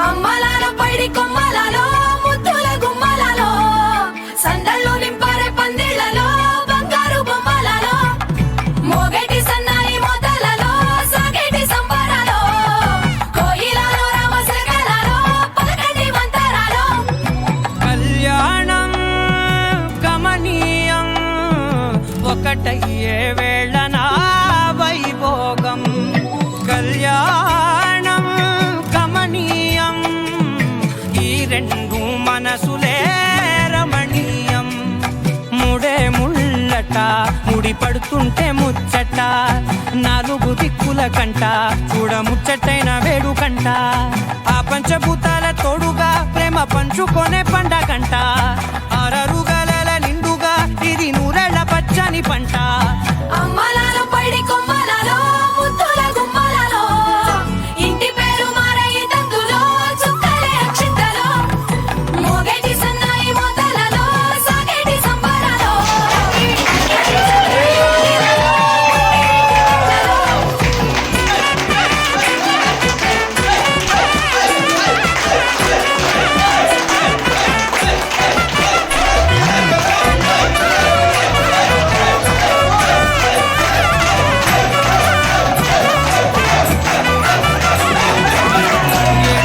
అమ్మలాలో పైడి కొమ్మలలో ముద్దుల గుమ్మలలో సందళ్ళు నింపారే పందిళ్లలో బంగారు బొమ్మలలో మోగేటి సన్నాయి మోతలలో సాగేటి సంబరాలో కోయిలలో రామశకలలో పలకటి మంతరాలో కళ్యాణం గమనీయం ఒకటయ్యే వేళనా వైభోగం కళ్యాణం గమనీయం ఈ రెండు మనసులే రమణీయం ముడే ముళ్ళట ముడి పడుతుంటే ముచ్చట నాలుగు దిక్కుల కంట చూడ ముచ్చటైన వేడుకంట ఆ పంచభూతాల తోడుగా ప్రేమ పంచుకొనే పండగంట ఆరరుగల నిండుగా ఇది నూరెళ్ళ పచ్చని పంట అమ్మలాలో పైడి కొమ్మలలో ముద్దుల గుమ్మలలో ఇంటి పేరు మారయి తందులో చుక్కలే అక్షింతలో మోగేటి సన్నాయి మోతలలో సాగేటి సంబరాలో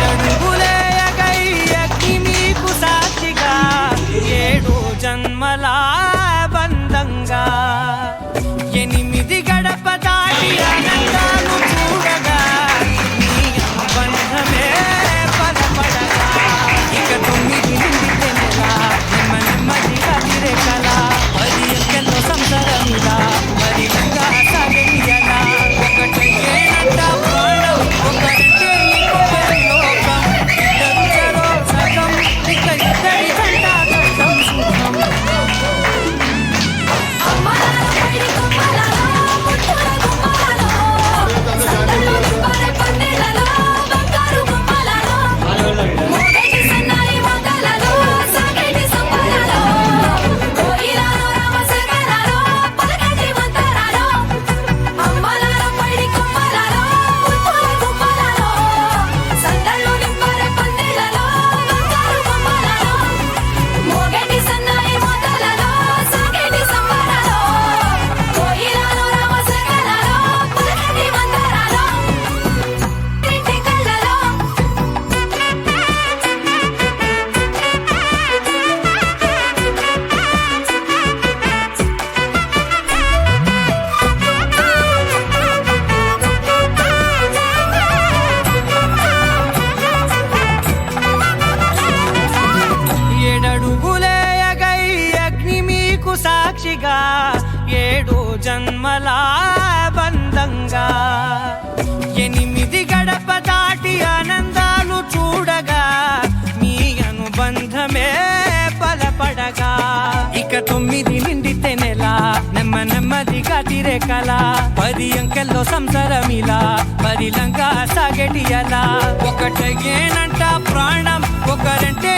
ఏడడుగులేయగై అగ్ని మీకు సాక్షిగా ఏడు జన్మల బంధంగా ఎనిమిది గడప దాటి ఆనందాలు చూడగా నీ బంధమే బలపడగా ఇక తొమ్మిది నిండితే నెల నెమ్మదిగా తిరగల అది ఎంకెల్లో సంసారమిలా మరి రంగా సాగనియలా ఒకటేనంట ప్రాణం ఒకరంటే ఇంకొకరి లోకం ఇద్దరు చెరో సగం ఇక ఇద్దరి జంట కష్టం సుఖం అమ్మలాలో పైడి కొమ్మలలో ముద్దుల గుమ్మలలో సందళ్ళు నింపారే పందిళ్లలో బంగారు బొమ్మలలో మోగేటి సన్నాయి మోతలలో సాగేటి సంబరాలో కోయిలలో రామశకలలో పలకటి మంతరాలో అమ్మలాలో పైడి కొమ్మలలో ముద్దుల గుమ్మలలో సందళ్ళు నింపారే పందిళ్లలో బంగారు బొమ్మలలో మోగేటి సన్నాయి మోతలలో సాగేటి సంబరాలో కోయిలలో రామశకలలో పలకటి మంతరాలో ఇంటి కళ్ళలో ఏడడుగులేయగై అగ్ని మీకు సాక్షిగా ఏడు జన్మల బంధంగా ఎనిమిది గడప దాటి ఆనందాలు చూడగా మీ అనుబంధమే బలపడగా ఇక తొమ్మిది నిండితే నెల నెమ్మదిగా తిరగల పది అంకెల్లో సంసారమిలా పరిలంగా సాగటియలా ఒకటేనంట ప్రాణం ఒకరంటే